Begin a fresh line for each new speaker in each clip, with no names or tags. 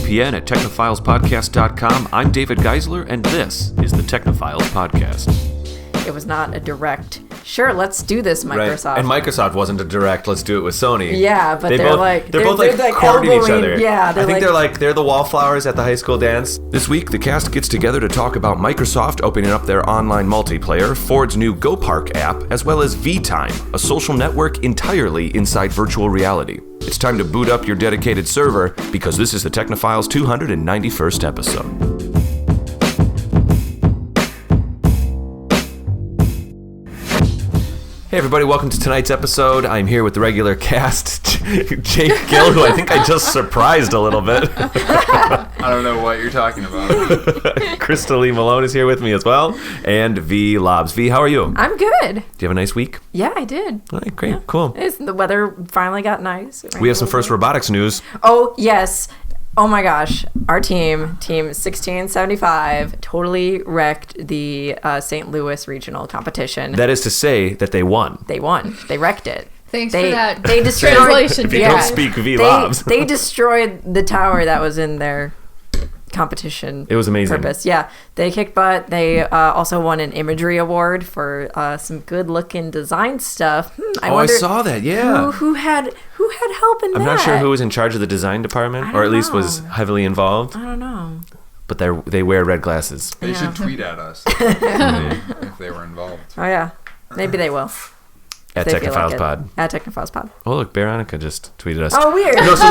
VPN at technophilespodcast.com. I'm David Geisler, and this is the Technophiles Podcast.
It was not a direct, sure, let's do this, Microsoft.
Right. And Microsoft wasn't a direct, let's do it with Sony.
Yeah, but they're
both courting each other.
Yeah,
I think they're the wallflowers at the high school dance. This week, the cast gets together to talk about Microsoft opening up their online multiplayer, Ford's new GoPark app, as well as vTime, a social network entirely inside virtual reality. It's time to boot up your dedicated server, because this is the Technophiles 291st episode. Hey everybody, welcome to tonight's episode. I'm here with the regular cast, Jake Gill, who I think I just surprised a little bit.
I don't know what you're talking about.
Krista-Lee Malone is here with me as well, and Vee Laabs. Vee, how are you?
I'm good.
Do you have a nice week?
Yeah, I did.
All right, great,
yeah.
Cool.
The weather finally got nice.
We have some first robotics news.
Oh, yes. Oh my gosh, our team 1675, totally wrecked the St. Louis regional competition.
That is to say that they won.
They won. They wrecked it.
Thanks for that.
They destroyed,
translation.
If you don't speak Vee Laabs.
They destroyed the tower that was in their competition.
It was amazing.
Purpose. Yeah, they kicked butt. They also won an imagery award for some good-looking design stuff.
I saw that. Yeah.
Who had help in that?
I'm not sure who was in charge of the design department, or at least was heavily involved.
I don't know.
But they wear red glasses.
They should tweet at us if they were involved.
Oh yeah, maybe they will.
At Technophiles Pod.
At Technophiles Pod.
Oh look, Veronica just tweeted us.
Oh weird.
No, so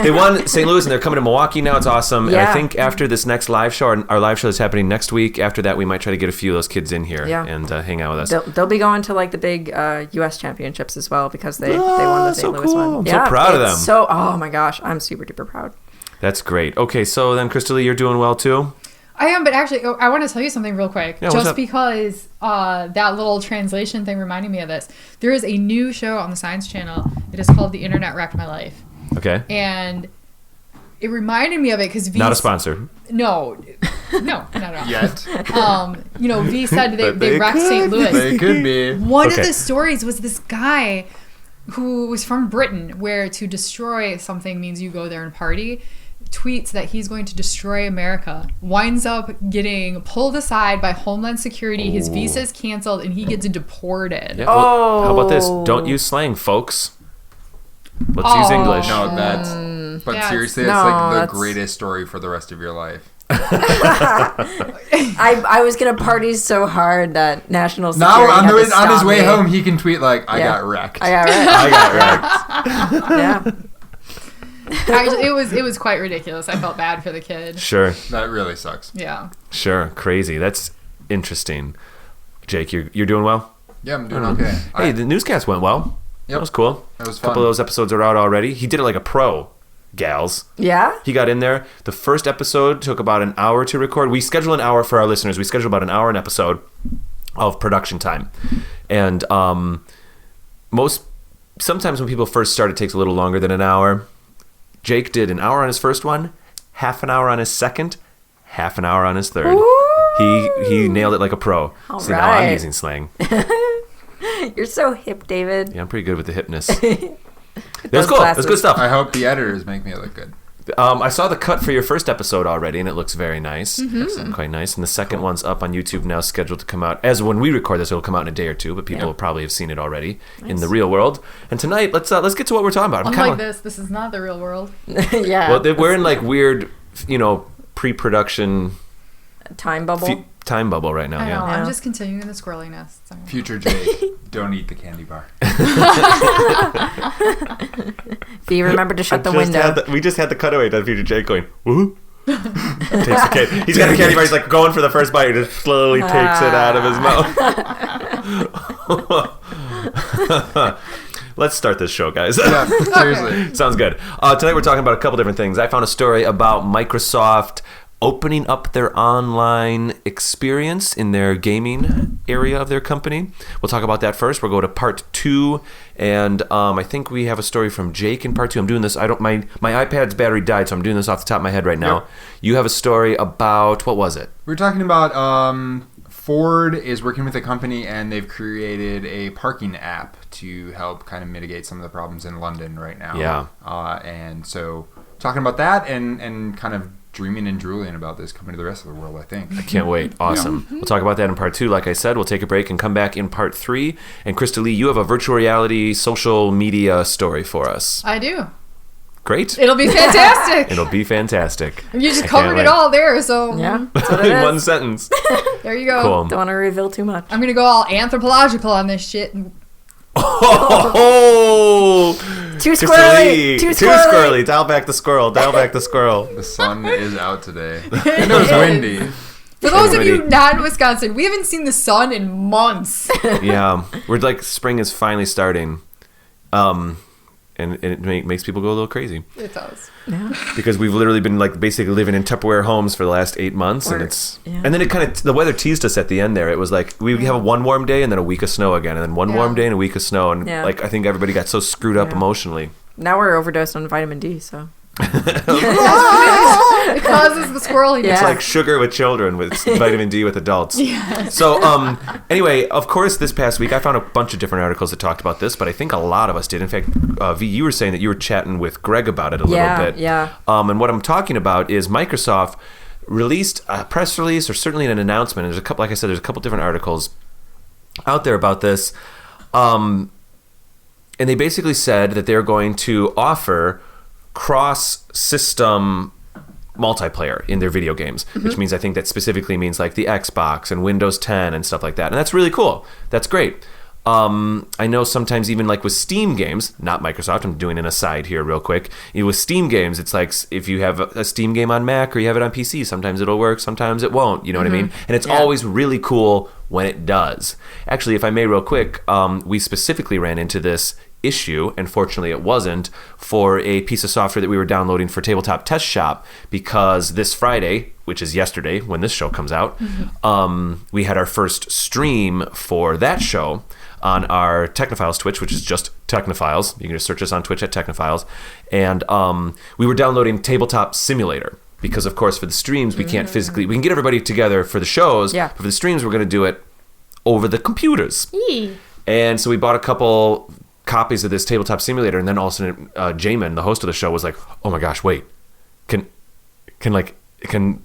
they won St. Louis, and they're coming to Milwaukee now. It's awesome.
Yeah.
And I think after this next live show, our live show is happening next week. After that, we might try to get a few of those kids in here and hang out with us.
They'll be going to like the big U.S. championships as well because they won the St. Louis
cool.
one.
I'm so proud of them.
Oh my gosh, I'm super duper proud.
That's great. Okay, so then Krista-Lee, you're doing well too?
I am, but actually, I want to tell you something real quick.
Yeah,
just because that little translation thing reminded me of this. There is a new show on the Science Channel. It is called The Internet Wrecked My Life.
Okay.
And it reminded me of it because
not a sponsor.
No, not at all.
Yet.
Vee said they wrecked St. Louis.
They could be.
One of the stories was this guy who was from Britain, where to destroy something means you go there and party. Tweets that he's going to destroy America, winds up getting pulled aside by Homeland Security. His visa is canceled and he gets deported.
Yeah, well, how about this? Don't use slang, folks. Let's use English.
No, seriously, it's like the greatest story for the rest of your life.
I was gonna party so hard that national security
now on his way home he can tweet like, I got wrecked.
I got wrecked. Yeah.
It was quite ridiculous. I felt bad for the kid.
Sure.
That really sucks.
Yeah.
Sure. Crazy. That's interesting. Jake, you're doing well?
Yeah, I'm doing okay.
Hey, the newscast went well. Yep. That was cool.
That was
A
fun.
couple of those episodes are out already. He did it like a pro, gals.
Yeah?
He got in there. The first episode took about an hour to record. We schedule an hour for our listeners. We schedule about an hour an episode of production time. And sometimes when people first start, it takes a little longer than an hour. Jake did an hour on his first one, half an hour on his second, half an hour on his third.
Ooh.
He nailed it like a pro.
All
See,
right.
now I'm using slang.
You're so hip, David.
Yeah, I'm pretty good with the hipness. That's cool. That's good stuff.
I hope the editors make me look good.
I saw the cut for your first episode already, and it looks very nice.
Mm-hmm.
Quite nice. And the second one's up on YouTube now, scheduled to come out. As when we record this, it'll come out in a day or two, but people will probably have seen it already in the real world. And tonight, let's get to what we're talking about.
Unlike this is not the real world.
Yeah.
Well, we're in like weird, pre-production
time bubble.
Time bubble right now.
I know.
Yeah.
I'm just continuing the squirreliness. So.
Future Jake, don't eat the candy bar.
Vee, remember to shut the window.
We just had the cutaway to Future Jake going, woohoo. Takes the candy. He's got a candy bar. He's like going for the first bite. He just slowly takes it out of his mouth. Let's start this show, guys.
Yeah, seriously.
Sounds good. Tonight we're talking about a couple different things. I found a story about Microsoft opening up their online experience in their gaming area of their company. We'll talk about that first. We'll go to part 2, and I think we have a story from Jake in part 2. I'm doing this. My iPad's battery died, so I'm doing this off the top of my head right now.
Yep.
You have a story about, what was it?
We're talking about Ford is working with a company, and they've created a parking app to help kind of mitigate some of the problems in London right now.
Yeah.
And so talking about that and kind of dreaming and drooling about this coming to the rest of the world, I think.
I can't wait. Awesome. We'll talk about that in part 2. Like I said, we'll take a break and come back in part 3. And Krista-Lee, you have a virtual reality social media story for us.
I do.
Great.
It'll be fantastic.
It'll be fantastic.
You just
I
covered
can't
it
wait.
all there, so
Yeah, that's what it
In
is.
one sentence.
there you go.
Cool.
Don't want to reveal too much.
I'm gonna go all anthropological on this shit.
Oh!
Too
Krista-Lee.
squirrely. Too
Too
squirrely.
squirrely. Dial back the squirrel. Dial back the squirrel.
The sun is out today. And it was windy.
For those of you
Everybody-
not in Wisconsin, we haven't seen the sun in months.
Yeah. We're like, spring is finally starting. And it makes people go a little crazy.
It does.
Yeah.
Because we've literally been like basically living in Tupperware homes for the last 8 months, and and then it kind of, the weather teased us at the end there. It was like we have one warm day and then a week of snow again, and then one warm day and a week of snow, and like I think everybody got so screwed up emotionally.
Now we're overdosed on vitamin D, so.
It causes the squirreliness.
Yeah.
It's like sugar with children with vitamin D with adults.
Yes.
So anyway, of course, this past week I found a bunch of different articles that talked about this, but I think a lot of us did. In fact, Vee, you were saying that you were chatting with Greg about it a little bit.
Yeah.
And what I'm talking about is Microsoft released a press release, or certainly an announcement. And there's a couple, like I said, there's a couple different articles out there about this. And they basically said that they're going to offer cross-system multiplayer in their video games, which means I think that specifically means like the Xbox and Windows 10 and stuff like that. And that's really cool. That's great. I know sometimes even like with Steam games, not Microsoft, I'm doing an aside here real quick. With Steam games, it's like if you have a Steam game on Mac or you have it on PC, sometimes it'll work, sometimes it won't. You know what I mean? And it's always really cool when it does. Actually, if I may real quick, we specifically ran into this issue, and fortunately it wasn't, for a piece of software that we were downloading for Tabletop Test Shop, because this Friday, which is yesterday when this show comes out, we had our first stream for that show on our Technophiles Twitch, which is just Technophiles. You can just search us on Twitch at Technophiles. And we were downloading Tabletop Simulator, because of course for the streams we can't physically, we can get everybody together for the shows, but for the streams we're going to do it over the computers. And so we bought a couple copies of this Tabletop Simulator, and then all of a sudden Jamin, the host of the show, was like, oh my gosh, wait, can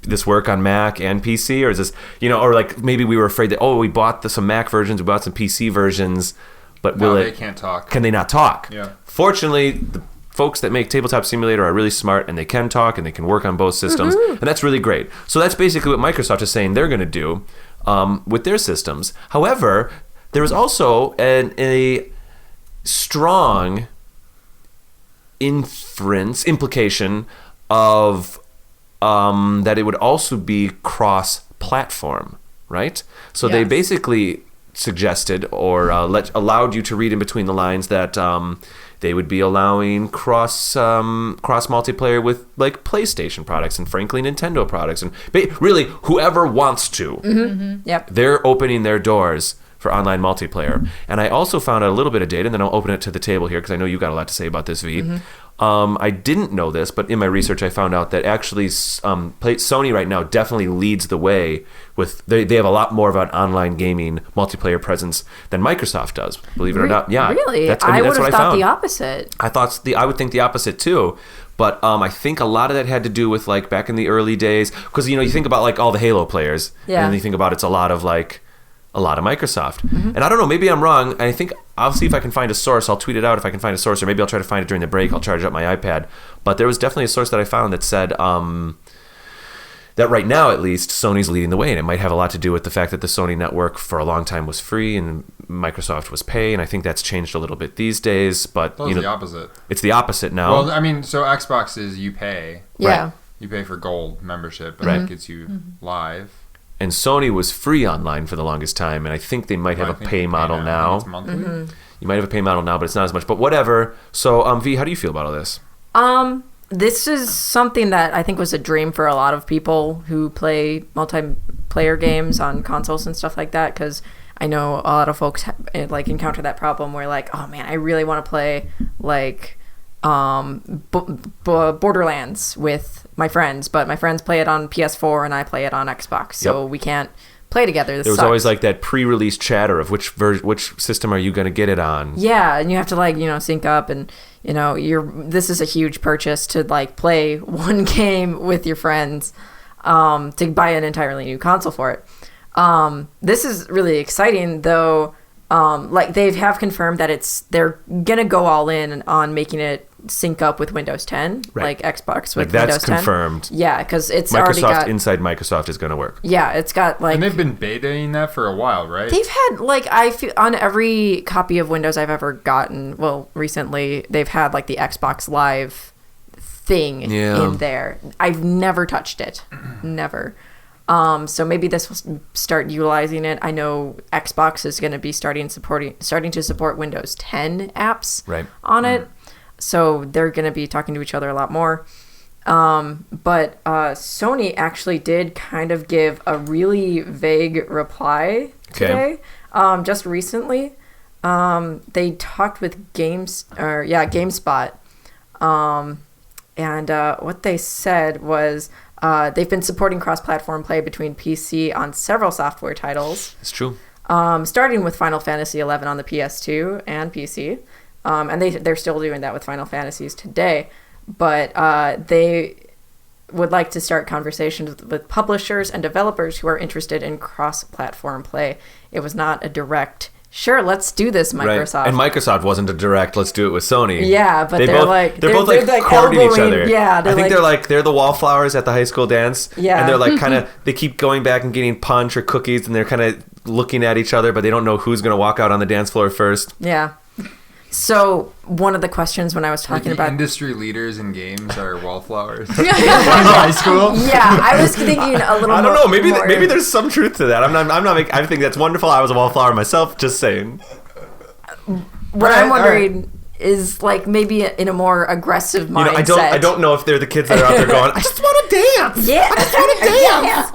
this work on Mac and PC, or is this, or like maybe we were afraid that, we bought some Mac versions, we bought some PC versions, but
they can't talk.
Can they not talk?
Yeah.
Fortunately, the folks that make Tabletop Simulator are really smart, and they can talk and they can work on both systems, and that's really great. So that's basically what Microsoft is saying they're going to do with their systems. However, there was also a strong implication of that it would also be cross-platform, right? So they basically suggested or allowed you to read in between the lines that they would be allowing cross multiplayer with like PlayStation products and frankly Nintendo products, and really whoever wants to. They're opening their doors for online multiplayer. And I also found out a little bit of data, and then I'll open it to the table here because I know you've got a lot to say about this, Vee. I didn't know this, but in my research I found out that actually Sony right now definitely leads the way with, they have a lot more of an online gaming multiplayer presence than Microsoft does, believe it or not. Yeah,
really? I would have thought the opposite.
I would think the opposite too. But I think a lot of that had to do with like back in the early days, because you think about like all the Halo players, and then you think about it's a lot of Microsoft. And I don't know, maybe I'm wrong. I think I'll see if I can find a source. I'll tweet it out if I can find a source, or maybe I'll try to find it during the break. I'll charge up my iPad. But there was definitely a source that I found that said that right now, at least, Sony's leading the way. And it might have a lot to do with the fact that the Sony network for a long time was free and Microsoft was pay. And I think that's changed a little bit these days. But
It's the opposite.
It's the opposite now.
Well, I mean, so Xbox is you pay.
Yeah.
You pay for gold membership, and that gets you live.
And Sony was free online for the longest time, and I think they might have a pay model now.
It's monthly.
You might have a pay model now, but it's not as much. But whatever. So, Vee, how do you feel about all this?
This is something that I think was a dream for a lot of people who play multiplayer games on consoles and stuff like that, because I know a lot of folks encounter that problem where oh man, I really want to play Borderlands with my friends, but my friends play it on PS4 and I play it on Xbox, so we can't play together. This
There was
sucks.
always like that pre-release chatter of which system are you going to get it on?
Yeah, and you have to like, sync up, and this is a huge purchase to like play one game with your friends, to buy an entirely new console for it. This is really exciting though. Like they have confirmed that they're gonna go all in on making it sync up with Windows 10,
Right.
like Xbox with
Like that's
Windows 10.
confirmed.
Yeah, because it's already got
inside Microsoft is going to work.
Yeah, it's got like
And they've been betaing that for a while, right?
they've had like I feel on every copy of Windows I've ever gotten. Well, recently they've had like the Xbox Live thing in there. I've never touched it, never. So maybe this will start utilizing it. I know Xbox is going to be starting to support Windows 10 apps on it. So they're going to be talking to each other a lot more. But Sony actually did kind of give a really vague reply today. Just recently, they talked with GameSpot. And what they said was they've been supporting cross-platform play between PC on several software titles.
It's true.
Starting with Final Fantasy XI on the PS2 and PC. And they're still doing that with Final Fantasies today. But they would like to start conversations with publishers and developers who are interested in cross-platform play. It was not a direct, sure, let's do this, Microsoft.
Right. And Microsoft wasn't a direct, let's do it with Sony.
Yeah, but they're
both courting each other.
Yeah,
I think they're the wallflowers at the high school dance.
Yeah.
And they're like kind of, they keep going back and getting punch or cookies, and they're kind of looking at each other, but they don't know who's going to walk out on the dance floor first.
Yeah. So one of the questions when I was talking about
industry leaders in games are wallflowers in high school.
Yeah, I was thinking a little.
I don't know. Maybe there's some truth to that. I'm not. I think that's wonderful. I was a wallflower myself. Just saying.
What I'm wondering is like maybe in a more aggressive mindset.
I don't know if they're the kids that are out there going, I just want to dance.
Yeah,
I just want to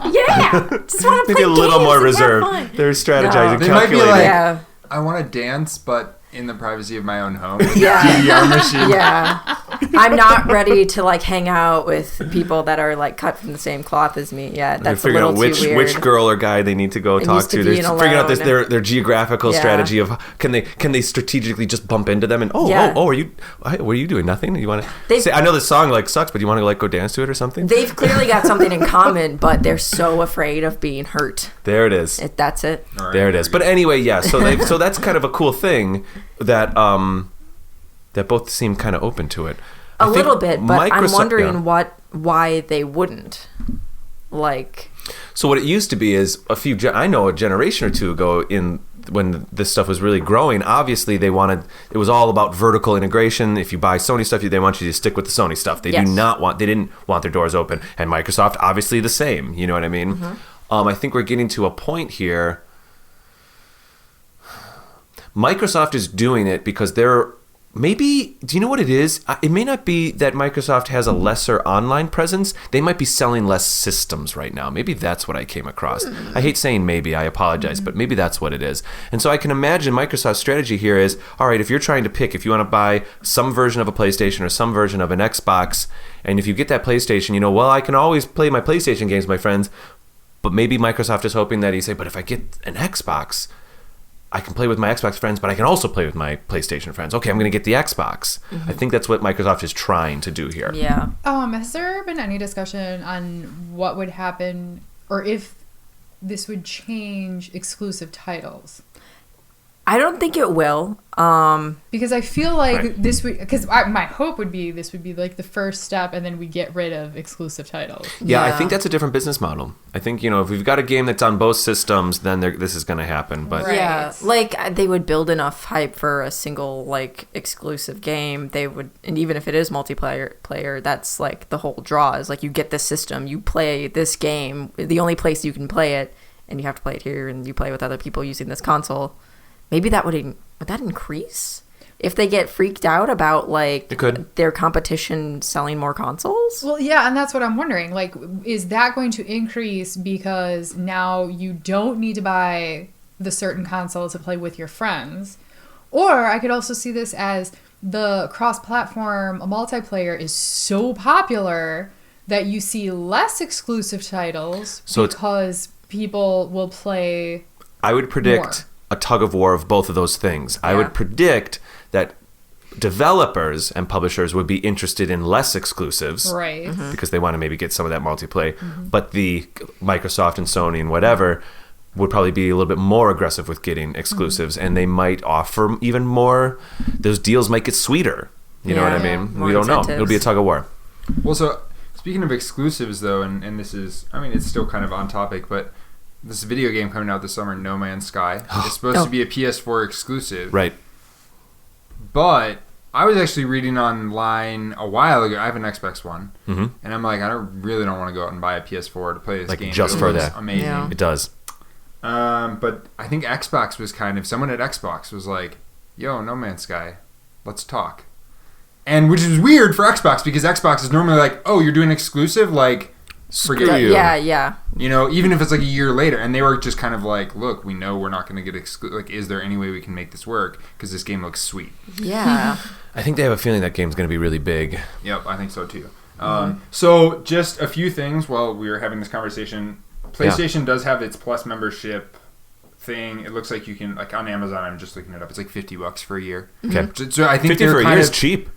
dance.
Yeah. Just want to play
Maybe a little
games
more
and have
reserved.
fun.
They're strategizing,
They might be
calculating.
like,
Yeah.
I want to dance, but in the privacy of my own home. With
Yeah.
a DVR machine.
Yeah. I'm not ready to like hang out with people that are like cut from the same cloth as me yet.
They're
That's a
figuring
little
out
too weird.
which girl or guy they need to go talk
needs to
to.
be
They're
in
figuring out
alone.
their geographical
Yeah.
strategy of can they strategically just bump into them and are you doing nothing? You want to say I know this song like sucks, but you want to like go dance to it or something?
They've clearly got something in common, but they're so afraid of being hurt.
There it is.
That's it.
All right,
There it is. But anyway, yeah. So that's kind of a cool thing that that both seem kind of open to it.
A
I think
little bit, but I'm
Microsoft-
wondering
yeah.
why they wouldn't. Like,
So what it used to be is I know a generation or two ago when this stuff was really growing, obviously it was all about vertical integration. If you buy Sony stuff, they want you to stick with the Sony stuff. They didn't want their doors open. And Microsoft, obviously the same, you know what I mean? Mm-hmm. I think we're getting to a point here. Microsoft is doing it because do you know what it is? It may not be that Microsoft has a lesser online presence. They might be selling less systems right now. Maybe that's what I came across. I hate saying maybe, I apologize, but maybe that's what it is. And so I can imagine Microsoft's strategy here is, all right, if you're trying to pick, if you want to buy some version of a PlayStation or some version of an Xbox, and if you get that PlayStation, I can always play my PlayStation games, my friends, but maybe Microsoft is hoping that you say, but if I get an Xbox, I can play with my Xbox friends, but I can also play with my PlayStation friends. Okay, I'm going to get the Xbox. I think that's what Microsoft is trying to do here.
yeah.
Has there been any discussion on what would happen or if this would change exclusive titles?
I don't think it will.
Because I feel like
Right.
this would, because my hope would be this would be like the first step, and then we get rid of exclusive titles.
Yeah, I
Yeah.
think that's a different business model. I think, if we've got a game that's on both systems, then this is going to happen. But
Right.
Yeah, like they would build enough hype for a single like exclusive game. They would, and even if it is multiplayer, that's like the whole draw is like you get this system, you play this game, the only place you can play it, and you have to play it here, and you play with other people using this console. Maybe that would that increase if they get freaked out about like
It could.
their competition selling more consoles.
Well, yeah, and that's what I'm wondering. Like, is that going to increase because now you don't need to buy the certain console to play with your friends? Or I could also see this as the cross-platform multiplayer is so popular that you see less exclusive titles
So it's-
because people will play.
I would predict
more.
a tug of war of both of those things. I
Yeah.
would predict that developers and publishers would be interested in less exclusives.
Right.
Because they want to maybe get some of that multiplayer. But the Microsoft and Sony and whatever would probably be a little bit more aggressive with getting exclusives, and they might offer even more. Those deals might get sweeter. You know what I
Yeah.
mean?
More
We don't know.
incentives.
It'll be a tug of war.
Well, so speaking of exclusives, though, and this is, I mean, it's still kind of on topic, but this video game coming out this summer, No Man's Sky, is supposed to be a PS4 exclusive.
Right.
But I was actually reading online a while ago. I have an Xbox One,
Mm-hmm.
and I'm like, I really don't want to go out and buy a PS4 to play this
Like,
game.
just
It
for
looks
that.
amazing.
Yeah.
It does.
But I think Xbox was someone at Xbox was like, "Yo, No Man's Sky, let's talk," and which is weird for Xbox because Xbox is normally like, "Oh, you're doing exclusive, like." Forget
Screw you.
Yeah.
You know, even if it's like a year later, and they were just kind of like, "Look, we know we're not going to get like, is there any way we can make this work? Because this game looks sweet."
Yeah.
I think they have a feeling that game's going to be really big.
Yep, I think so too. So just a few things while we were having this conversation. PlayStation does have its Plus membership thing. It looks like you can, like on Amazon, I'm just looking it up. It's like $50 for a year.
Okay.
So I think
50
they're
for a
kind
year is
of
cheap.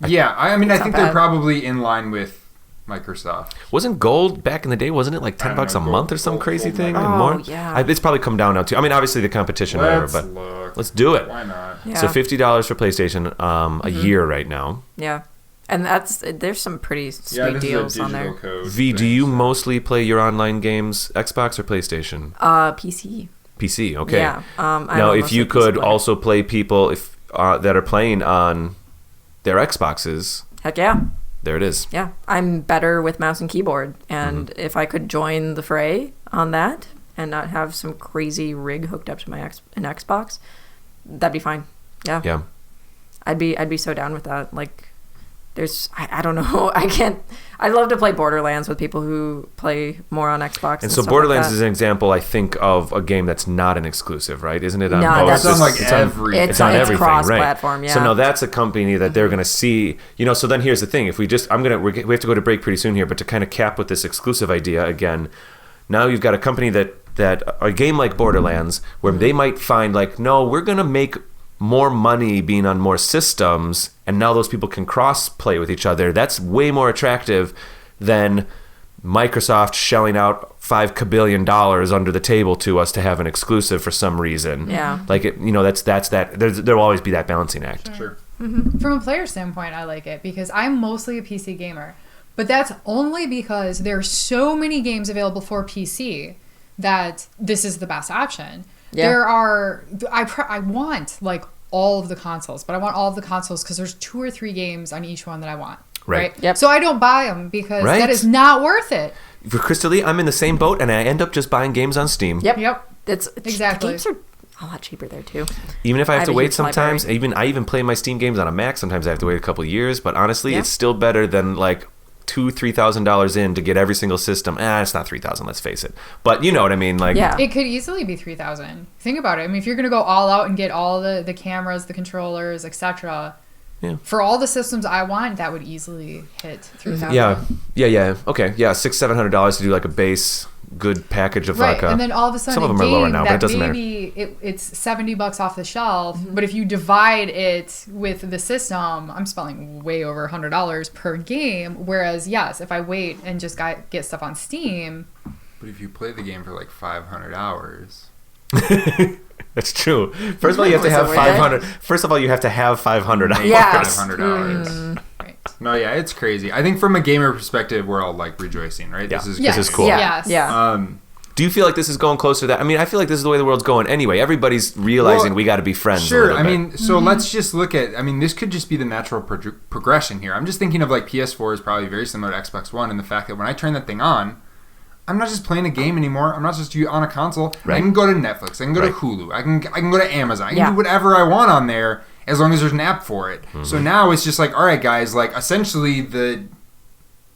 yeah. I mean, I
It's
think
not
they're
bad.
probably in line with Microsoft.
Wasn't gold back in the day? Wasn't it like
I don't
$10 a
know,
month or
gold-
some
gold-
crazy
gold
thing?
might
And
be.
more?
Oh, yeah.
It's probably come down now too. I mean, obviously the competition, whatever,
Let's
but
look.
let's do it.
Why not?
Yeah.
So $50 for PlayStation a year right now.
Yeah. And there's some pretty sweet
Yeah, this
deals
is a
on
digital
there.
code.
V, do
thing,
you
so-
mostly play your online games Xbox or PlayStation?
PC.
PC, okay.
Yeah. I
Now,
don't
if you
mostly PC
could
player.
also play people that are playing on their Xboxes,
Heck yeah.
there it is.
Yeah. I'm better with mouse and keyboard. And
Mm-hmm.
if I could join the fray on that and not have some crazy rig hooked up to my an Xbox, that'd be fine. Yeah.
Yeah.
I'd be so down with that. Like, I don't know. I'd love to play Borderlands with people who play more on Xbox.
And so
stuff
Borderlands
like
is an example, I think, of a game that's not an exclusive, right? Isn't it on
No,
both?
that's
on, like,
It's on-
every-
It's on
It's
everything,
cross-platform,
right?
yeah.
So now that's a company that they're going to see, So then here's the thing: if we have to go to break pretty soon here, but to kind of cap with this exclusive idea again, now you've got a company that a game like Borderlands, where they might find like, no, we're going to make more money being on more systems, and now those people can cross play with each other. That's way more attractive than Microsoft shelling out $5 kabillion under the table to us to have an exclusive for some reason.
Yeah.
Like that's that. There'll always be that balancing act.
Sure.
From a player standpoint, I like it because I'm mostly a PC gamer. But that's only because there are so many games available for PC that this is the best option.
Yeah.
There are, I want like all of the consoles, but I want all of the consoles because there's 2 or 3 games on each one that I want.
Right.
Yep.
So I don't buy them because
Right.
that is not worth it.
For Krista-Lee, I'm in the same boat, and I end up just buying games on Steam.
Yep.
Yep. Exactly.
The games are a lot cheaper there too.
Even if I have to
a
wait
huge
sometimes,
library.
I even play my Steam games on a Mac. Sometimes I have to wait a couple of years, but honestly,
Yeah.
it's still better than like $2,000-$3,000 in to get every single system. It's not $3,000, let's face it. But you know what I mean? Like,
Yeah.
It could easily be 3,000. Think about it. I mean, if you're going to go all out and get all the cameras, the controllers, etc.
Yeah.
For all the systems I want, that would easily hit 3,000.
yeah. Okay, yeah, $600-$700 to do like a base good package of
Right,
like a.
and then all of a sudden,
some of
a
them are
game
lower now, but
that
it doesn't matter.
maybe it's $70 off the shelf, but if you divide it with the system, I'm spending way over $100 per game. Whereas, yes, if I wait and just get stuff on Steam,
But if you play the game for like 500 hours,
That's true. First of all, you have to
Was it
have
worth
500. First of all, you have to have 500 hours.
Yeah.
$500.
right?
No, yeah, it's crazy. I think from a gamer perspective, we're all like rejoicing, right?
Yeah.
This is
Yes.
good.
is cool.
Yes.
Yeah.
Do you feel like this is going closer to that? I mean, I feel like this is the way the world's going anyway. Everybody's realizing
Well,
we got to be friends. a
Sure.
little
I
bit.
mean, so let's just look at. I mean, this could just be the natural progression here. I'm just thinking of like PS4 is probably very similar to Xbox One, and the fact that when I turn that thing on, I'm not just playing a game anymore. I'm not just on a console.
Right.
I can go to Netflix. I can go
Right.
to Hulu. I can go to Amazon. I can
Yeah.
do whatever I want on there as long as there's an app for it.
Mm-hmm.
So now it's just like, all right, guys. Like essentially, the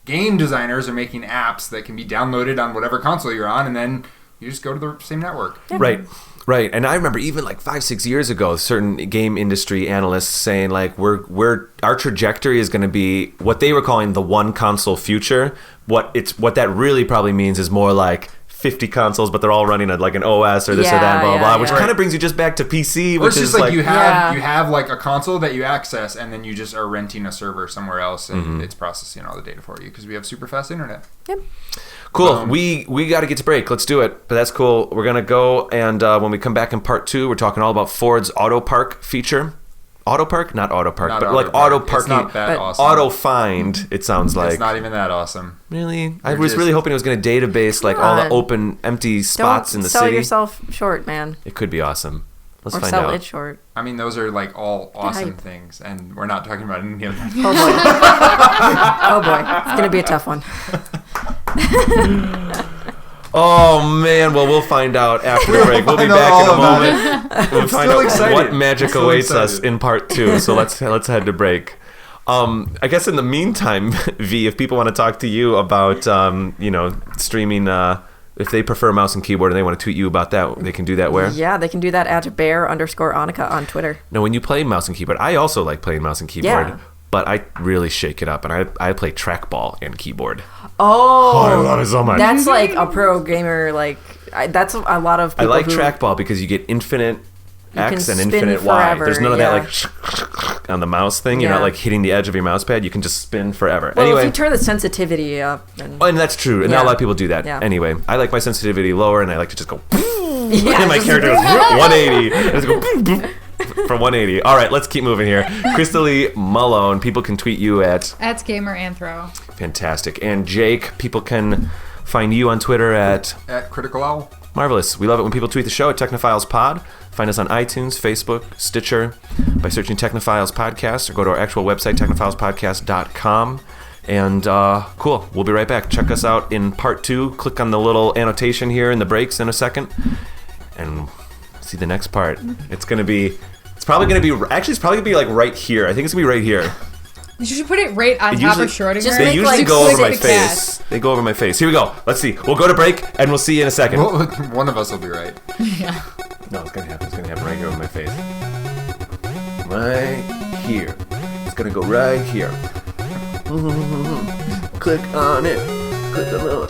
game designers are making apps that can be downloaded on whatever console you're on, and then you just go to the same network.
Right. And I remember even like 5-6 years ago, certain game industry analysts saying like our trajectory is going to be what they were calling the one console future. What that really probably means is more like 50 consoles, but they're all running like an OS or this or that, blah, blah, which kind of brings you just back to PC,
Or
which
it's
is
just like you
Yeah.
have like a console that you access, and then you just are renting a server somewhere else, and it's processing all the data for you because we have super fast internet.
Yep.
Cool. We got to get to break. Let's do it. But that's cool. We're going to go, and when we come back in part 2, we're talking all about Ford's Auto Park feature. Auto Park? Not Auto Park,
Not
but
auto
like
park.
auto
It's
parking.
not that awesome.
Auto find, it sounds like.
It's not even that awesome.
Really? I
They're
was
just-
really hoping it was going to database like all the open, empty spots in the
sell
city.
yourself short, man.
It could be awesome. Let's
Or
find
sell
out.
it short.
I mean, those are like all awesome
hype.
things, and we're not talking about any of them.
Oh boy. Oh boy. It's going to be a tough one.
Oh man, well we'll find out after the break. We'll be
find out
back in
all
a
about
moment. We'll find
still
out
excited.
what magic
Still
awaits us
excited.
in part 2. So let's head to break. I guess in the meantime, V, if people want to talk to you about streaming, if they prefer mouse and keyboard and they want to tweet you about that, they can do that where?
Yeah, they can do that at bear_Annika on Twitter.
No, when you play mouse and keyboard, I also like playing mouse and keyboard.
Yeah.
But I really shake it up, and I play trackball and keyboard.
Oh,
I love it so much.
That's like a pro gamer. That's a lot of
I
people
like
who,
trackball because you get infinite X
can
and
spin
infinite Y.
forever,
There's none of
yeah.
that like on the mouse thing. You're
Yeah.
not like hitting the edge of your mouse pad. You can just spin forever.
Well,
anyway,
if you turn the sensitivity up, then
and that's true. And not a
Yeah.
lot of people do that.
Yeah.
Anyway, I like my sensitivity lower, and I like to just go.
yeah,
and my
just-
character goes 180. And just go boop, boop, for 180. All right, let's keep moving here. Krista-Lee Malone. People can tweet you at
At Gamer Anthro.
fantastic. And Jake, people can find you on Twitter at
At Critical Owl.
marvelous. We love it when people tweet the show at Technophiles Pod. Find us on iTunes, Facebook, Stitcher by searching Technophiles Podcast, or go to our actual website, technophilespodcast.com. And cool, we'll be right back. Check us out in part 2. Click on the little annotation here in the breaks in a second, and see the next part. It's probably gonna be like right here. I think it's gonna be right here.
You should put it right on
It
top
usually-
of Schrodinger.
Just
They
make,
usually
like,
go over my
click the cat.
face. They go over my face. Here we go. Let's see. We'll go to break, and we'll see you in a second.
Well, one of us will be right.
Yeah.
No, it's gonna happen. It's gonna happen right here over my face. Right here. It's gonna go right here. Click on it. Click the little.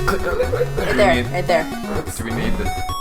Click on it right there.
right there, right there.
Do we need the...